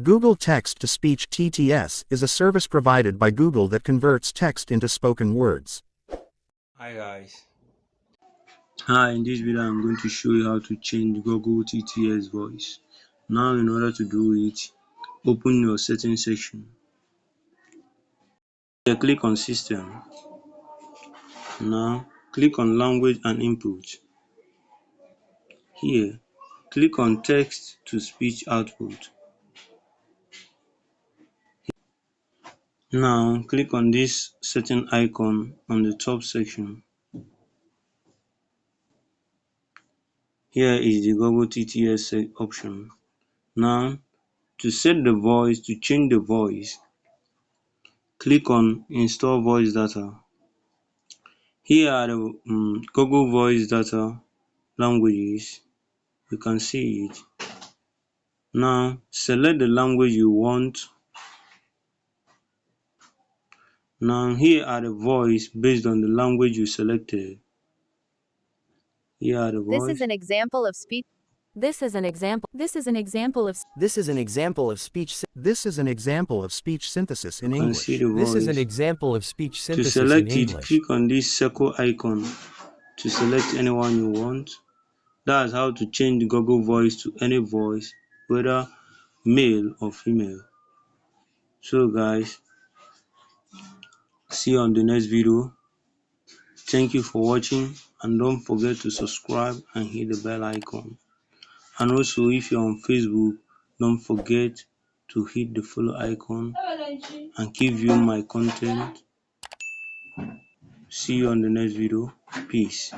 Google Text-to-Speech (TTS) is a service provided by Google that converts text into spoken words. Hi guys. Hi, in this video I'm going to show you how to change Google TTS voice. Now in order to do it, open your settings section. Here click on system. Now click on language and input. Here click on text to speech output. Now click on this setting icon on the top section. Here is the Google TTS option. Now to set the voice, to change the voice, click on install voice data. Here are the Google Voice Data languages. You can see it. Now select the language you want. Now here are the voice based on the language you selected. Here are the This is voice. an example of speech. This is an example of speech. This is an example of speech synthesis in You can see English. the This is an voice. example of speech To synthesis in select it, English. click on this circle icon to select anyone you want. That's how to change the Google Voice to any voice, whether male or female. So guys, see you on the next video. Thank you for watching, and don't forget to subscribe and hit the bell icon. And also, if you're on Facebook, don't forget to hit the follow icon and keep viewing my content. See you on the next video. Peace.